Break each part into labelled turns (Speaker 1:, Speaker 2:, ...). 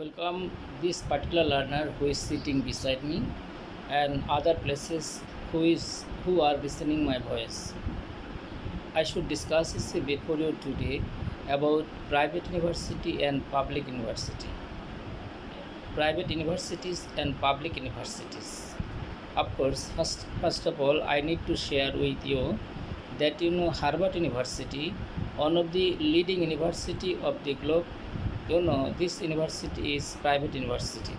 Speaker 1: welcome this particular learner who is sitting beside me and other places who are listening my voice. I should discuss this before you today about private university and public university. Private universities and public universities. Of course, first of all, I need to share with you that Harvard University, one of the leading university of the globe. This university is private university.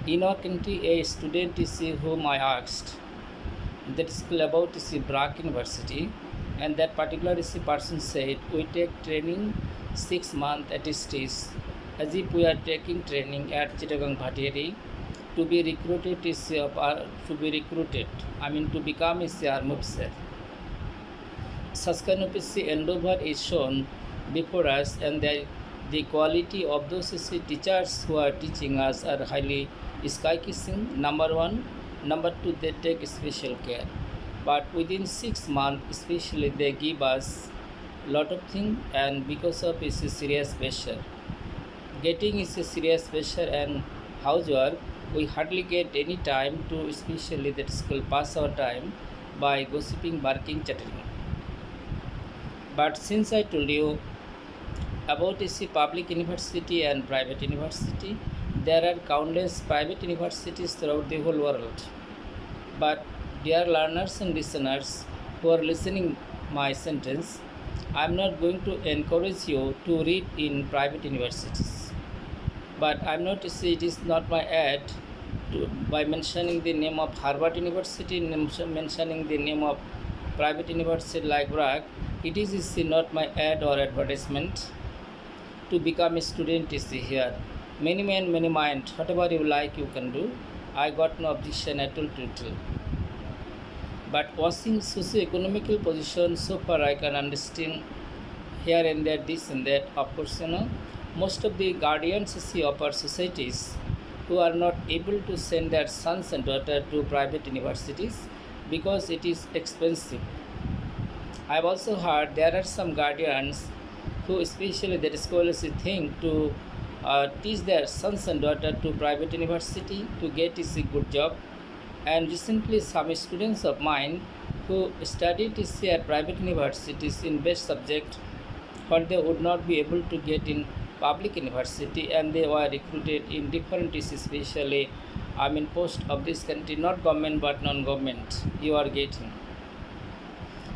Speaker 1: In our country, a student is whom I asked that school about is Brack University, and that particular person said we take training 6 months at least, as if we are taking training at Chittagong Bhattiari to be recruited to become a army officer. Such kind of endeavor is shown before us, and the quality of those teachers who are teaching us are highly sky-kissing, number one. Number two, they take special care. But within 6 months, especially, they give us lot of things, and because of it's a serious pressure. Getting is a serious pressure and housework, we hardly get any time to, especially that school, pass our time by gossiping, barking, chattering. But since I told you about public university and private university, there are countless private universities throughout the whole world. But dear learners and listeners who are listening my sentence, I am not going to encourage you to read in private universities. But I am not it is not my ad by mentioning the name of Harvard University, mentioning the name of private university like Brack. It is not my ad or advertisement. To become a student is here. Many men, many mind. Whatever you like, you can do. I got no objection at all to it. But watching socio-economical position, so far I can understand here and there, this and that. Of course, most of the guardians of our societies who are not able to send their sons and daughters to private universities because it is expensive. I have also heard there are some guardians who, especially the scholars, think to teach their sons and daughters to private university to get a good job. And recently, some students of mine who studied at private universities in best subject, what they would not be able to get in public university, and they were recruited in different especially post of this country, not government but non-government. You are getting.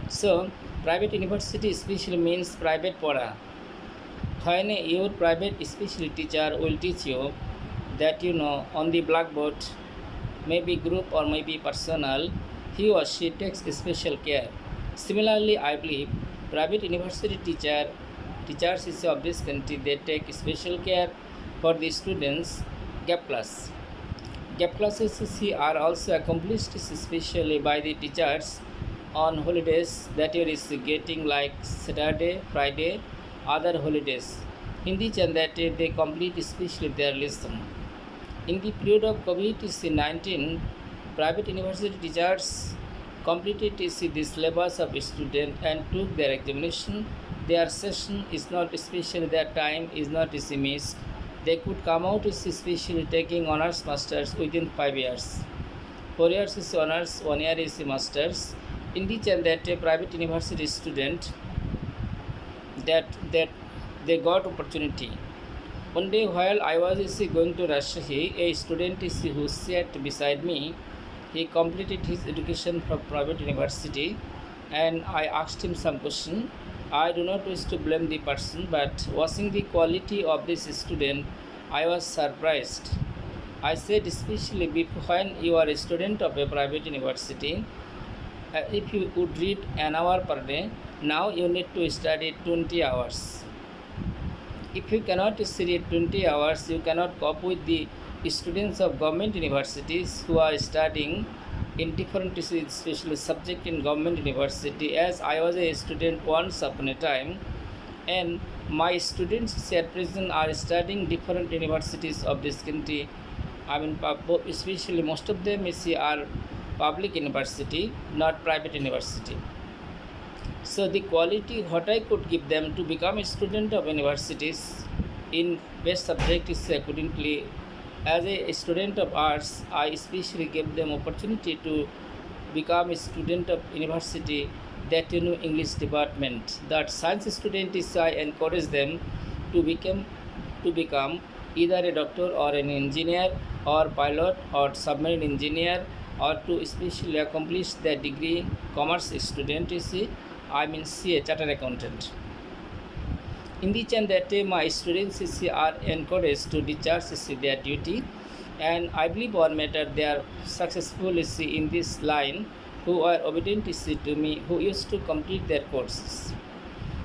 Speaker 1: So private university especially means private para. When your private especially teacher will teach you that on the blackboard, maybe group or maybe personal, he or she takes special care. Similarly, I believe private university teachers of this country, they take special care for the students. Gap classes are also accomplished especially by the teachers on holidays, that year is getting like Saturday, Friday, other holidays. In which and that they complete especially their lesson. In the period of COVID-19, private university teachers completed the syllabus of student and took their examination. Their session is not especially, their time is not missed. They could come out especially taking honors masters within 5 years. 4 years is honors, 1 year is masters. In which and that a private university student that they got opportunity. One day while I was going to Rajshahi, a student who sat beside me, he completed his education from private university, and I asked him some question. I do not wish to blame the person, but watching the quality of this student, I was surprised. I said, especially when you are a student of a private university, if you would read an hour per day, now you need to study 20 hours. If you cannot study 20 hours, you cannot cope with the students of government universities who are studying in different especially subject in government university. As I was a student once upon a time, and my students at present are studying different universities of this country. Especially most of them are public university, not private university. So the quality what I could give them to become a student of universities, in best subject is accordingly. As a student of arts, I especially gave them opportunity to become a student of university that English department. That science student is I encourage them to become either a doctor or an engineer or pilot or submarine engineer, or to especially accomplish their degree. Commerce student is CA chartered accountant. In each and that day, my students are encouraged to discharge their duty, and I believe one matter they are successful in this line, who are obedient to me, who used to complete their courses.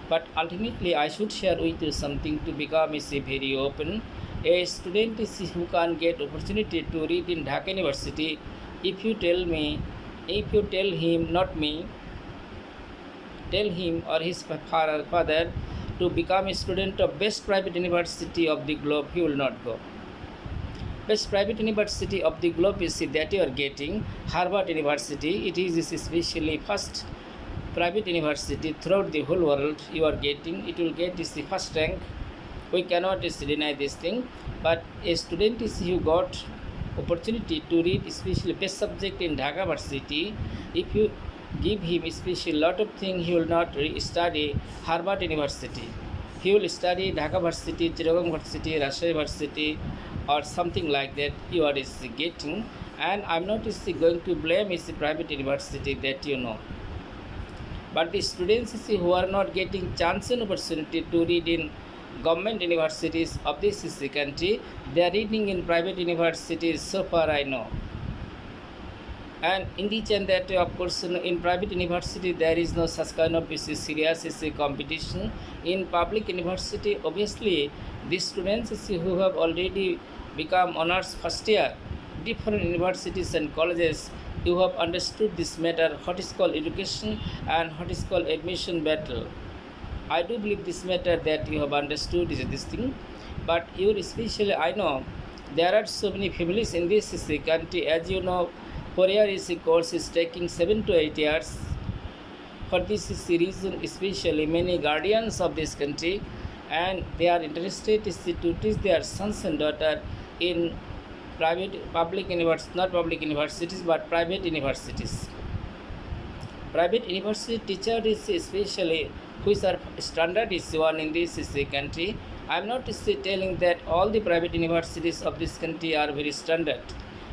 Speaker 1: But ultimately, I should share with you something to become very open. A student who can get opportunity to read in Dhaka University, if you tell him, not me, tell him or his father to become a student of best private university of the globe, he will not go. Best private university of the globe is that you are getting Harvard University. It is especially first private university throughout the whole world you are getting. It will get the first rank. We cannot deny this thing. But a student who got opportunity to read especially best subject in Dhaka University, if you give him especially lot of things, he will not study Harvard University. He will study Dhaka University, Chittagong University, Rajshahi University, or something like that you are getting. And I'm not going to blame private university that But the students who are not getting chance and opportunity to read in government universities of this country, they are reading in private universities, so far I know. And in each and that, of course, in private university there is no such kind of serious competition. In public university, obviously, these students who have already become honors first year, different universities and colleges, you have understood this matter, what is called education and what is called admission battle. I do believe this matter that you have understood is this thing. But you especially, I know, there are so many families in this country, as you know, 4-year course is taking 7 to 8 years. For this reason, especially many guardians of this country, and they are interested to teach their sons and daughters in public universities, not public universities, but private universities. Private university teacher is especially which are standard is one in this country. I am not telling that all the private universities of this country are very standard.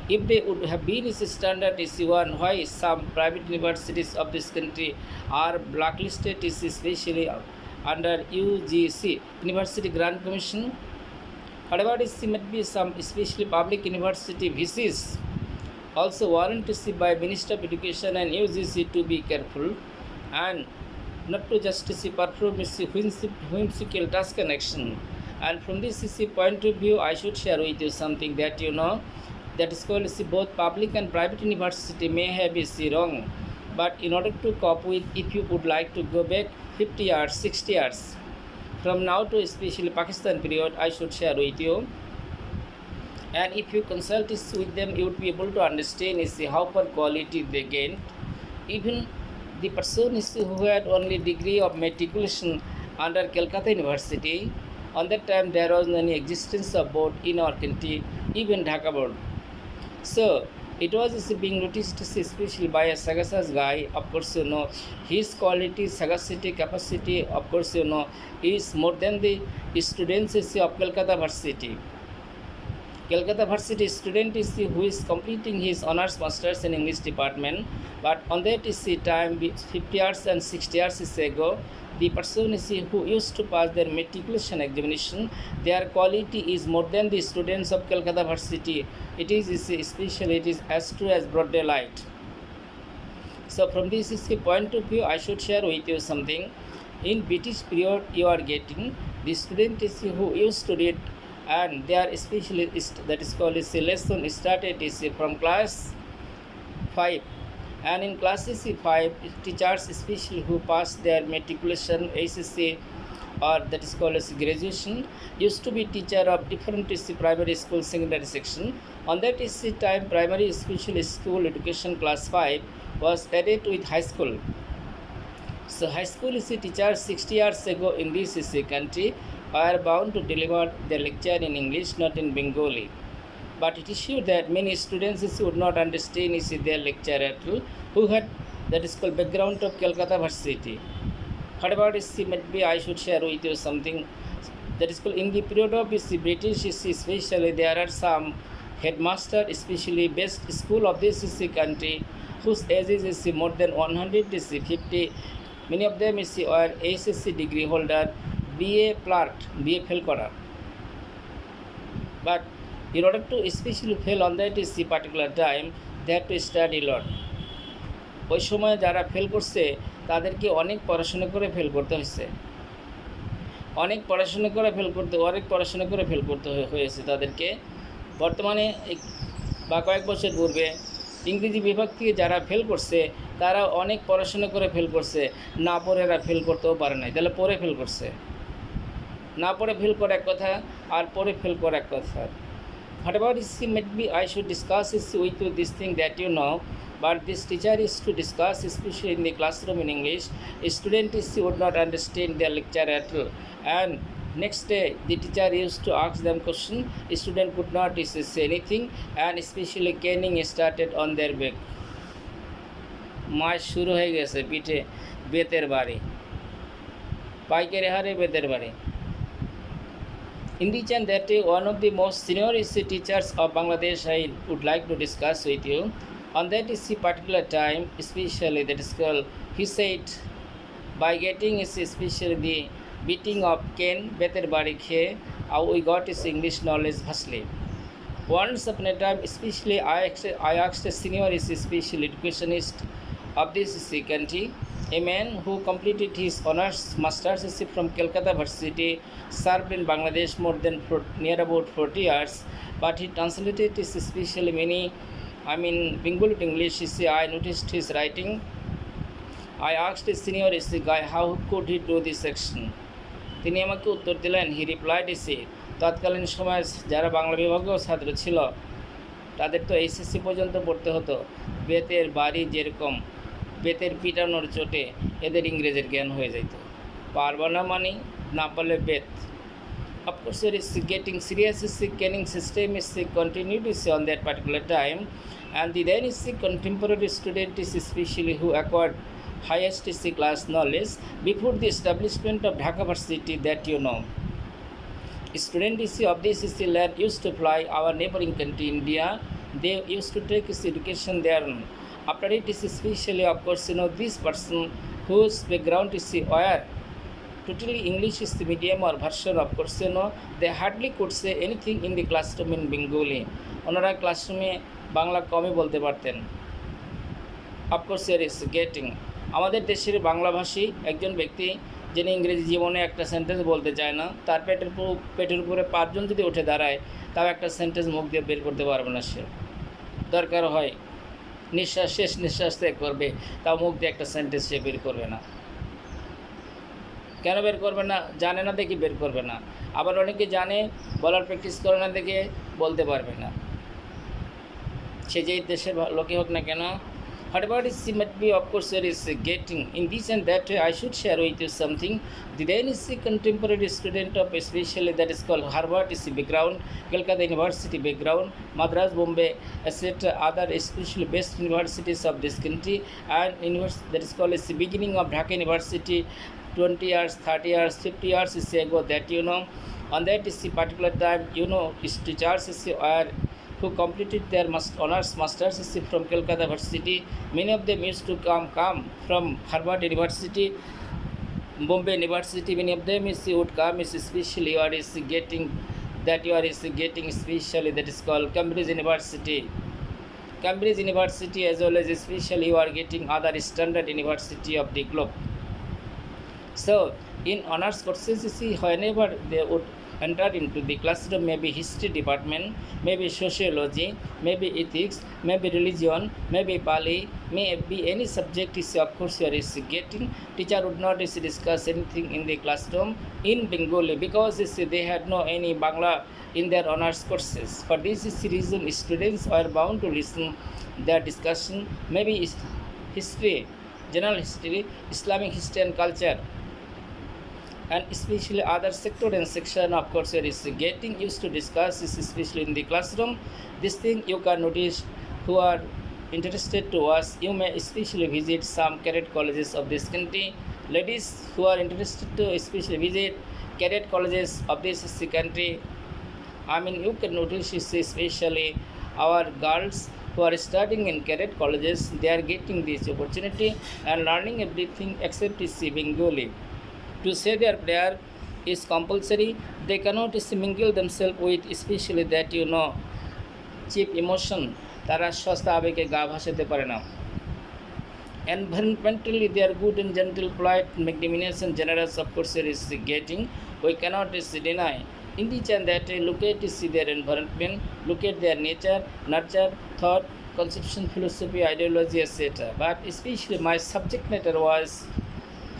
Speaker 1: If they would have been standard is one, why some private universities of this country are blacklisted is especially under UGC, University Grant Commission. However, it might be some especially public university VCs also warranted by Minister of Education and UGC to be careful and not to just perform whimsical task and action. And from this point of view, I should share with you something that that is called both public and private university may have wrong. But in order to cope with, if you would like to go back 50 years, 60 years, from now to especially Pakistan period, I should share with you. And if you consult with them, you would be able to understand how far quality they gain. Even the person who had only degree of matriculation under Calcutta University, on that time there was no any existence of board in our country, even Dhaka board. So it was being noticed especially by a sagacious guy. Of course, his quality, sagacity, capacity, of course, is more than the students of Calcutta University. Calcutta University student who is completing his honors masters in English department, but on that time 50 years and 60 years ago, the person who used to pass their matriculation examination, their quality is more than the students of Calcutta University. It is especially, it is as true as broad daylight. So from this point of view, I should share with you something. In British period, you are getting the students who used to read, and they are especially, that is called lesson started from class 5. And in class 5, teachers especially who passed their matriculation, ACC, or that is called as graduation, used to be teacher of different primary school, secondary section. On that time, primary special school education class 5 was added with high school. So high school teacher 60 years ago in this country are bound to deliver their lecture in English, not in Bengali. But it is sure that many students would not understand their lecture at all, who had that is called background of Calcutta Varsity. What about maybe I should share with you something that is called in the period of British, especially there are some headmaster, especially best school of this country, whose age is more than 150. Many of them are SSC degree holder, BA clerk, BA fail করা. But in order to especially fail on that particular time, they have to study a lot. ওই সময় যারা fail করছে তাদেরকে অনেক পড়াশোনা করে fail করতে হয়েছে, অনেক পড়াশোনা করে ফেল করতে হয়েছে তাদেরকে। বর্তমানে বা কয়েক বছর পূর্বে ইংরেজি বিভাগ থেকে যারা ফেল করছে তারা অনেক পড়াশোনা করে ফেল করছে, না পড়ে এরা ফেল করতেও পারে নাই, তাহলে পড়ে ফেল করছে। না পড়ে ফেল করা এক কথা, আর পড়ে ফেল করা এক কথা। What about maybe I should discuss with you this thing that you know, but this teacher is to discuss, especially in the classroom in English. A student would not understand their lecture at all, and next day the teacher used to ask them question. A student could not say anything, and especially caning started on their back. মাস শুরু হয়ে গেছে পিঠে বেতের বাড়ি, পাইকারি হারে বেতের বাড়ি। In the channel that one of the most senior teachers of Bangladesh I would like to discuss with you. On that particular time, especially that is called, he said, by getting especially the beating of cane, better bari khe, we got his English knowledge vastly. Once upon a time, especially I asked a senior special educationist of this country, a man who completed his honors master's from Calcutta Varsity, served in Bangladesh more than near about 40 years, but he translated his especially many, Bengali to English. I noticed his writing. I asked a senior guy how could he do this section. তিনি আমাকে উত্তর দিলেন, হি replied তৎকালীন সময় যারা বাংলা বিভাগেও ছাত্র ছিল তাদের তো এইচএসসি পর্যন্ত পড়তে হতো। বেতের বাড়ি যেরকম, বেতের পিটানোর চোটে এদের ইংরেজির জ্ঞান হয়ে যেত। পারবা না মানে না পারলে বেত। Of course, there is getting serious caning system is continued on that particular time, and the then is contemporary student is especially who acquired highest class knowledge before the establishment of Dhaka Varsity that you know. Students of this land used to fly our neighboring country India. They used to take his education there. After it is especially, of course, this person whose background is where totally English is the medium or version, of course, they hardly could say anything in the classroom in Bengali. ওনারা ক্লাসরুমে বাংলা কমই বলতে পারতেন। Of course এর ইস getting, আমাদের দেশের বাংলাভাষী একজন ব্যক্তি যিনি ইংরেজি জীবনে একটা সেন্টেন্স বলতে চায় না, তার পেটের উপরে 5 জন যদি উঠে দাঁড়ায় তাও একটা সেন্টেন্স মুখ দিয়ে বের করতে পারবে না। সে দরকার হয় শেষ নিঃশ্বাস ত্যাগ করবে, তাও মুখ দিয়ে একটা সেন্টেন্স সে বের করবে না। কেন বের করবে না? জানে না দেখে বের করবে না। আবার অনেকে জানে, বলার প্র্যাকটিস করে না দেখে বলতে পারবে না, সে যেই দেশের লোকই হোক না কেন। What about might be, of course, there is getting in this and that way. I should share with you something. The then is a contemporary student of especially that is called Harvard is background, Calcutta University background, Madras, Bombay, etc. Other especially best universities of this country, and university that is called is the beginning of Dhaka University. 20 years, 30 years, 50 years is ago that you know. On that is the particular time, you know, his teachers are who completed their honors masters from Calcutta Varsity. Many of them used to come from Harvard University, Bombay University. Many of them would come especially you are getting especially that is called Cambridge University. Cambridge University as well as especially you are getting other standard university of the globe. So in honors courses, whenever they would enter into the classroom, maybe history department, maybe sociology, maybe ethics, maybe religion, maybe Pali, maybe any subject is of course you are getting. Teacher would not discuss anything in the classroom in Bengali because they had no any Bangla in their honors courses. For this reason, students are bound to listen their discussion, maybe history, general history, Islamic history and culture, and especially other sector and section of course is getting used to discuss this, especially in the classroom. This thing you can notice. Who are interested to us, you may especially visit some cadet colleges of this country. Ladies who are interested to especially visit cadet colleges of this country, I mean you can notice especially our girls who are studying in cadet colleges, they are getting this opportunity and learning everything except Bengali. To say their prayer is compulsory. They cannot mingle themselves with especially that cheap emotion. তারা সস্তা আবেগে গা ভাসাতে পারে না। Environmentally they are good and gentle, polite, magnanimous and generous, of course there is getting. We cannot deny in each and that look at their environment, look at their nature, nurture, thought, conception, philosophy, ideology, etc. But especially my subject matter was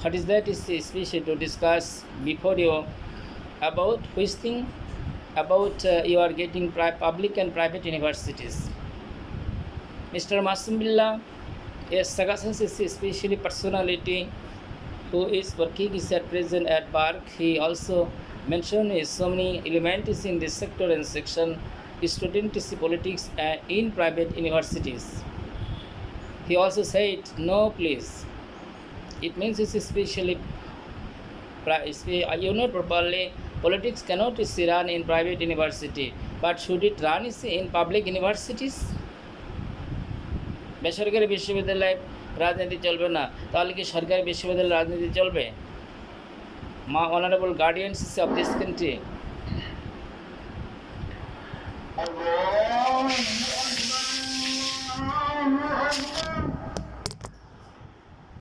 Speaker 1: what is that is especially to discuss before you about which thing about you are getting public and private universities. Mr. Masoom Billah, a sagacious especially personality who is working is at present at BARC. He also mentioned so many elements in this sector and section, student politics in private universities. He also said, no please. It means it's especially properly, politics cannot run in private university, but should it run in public universities? বেসরকারি বিশ্ববিদ্যালয়ে রাজনীতি চলবে না, তাহলে কি সরকারি বিশ্ববিদ্যালয়ে রাজনীতি চলবে? My honorable guardians of this country,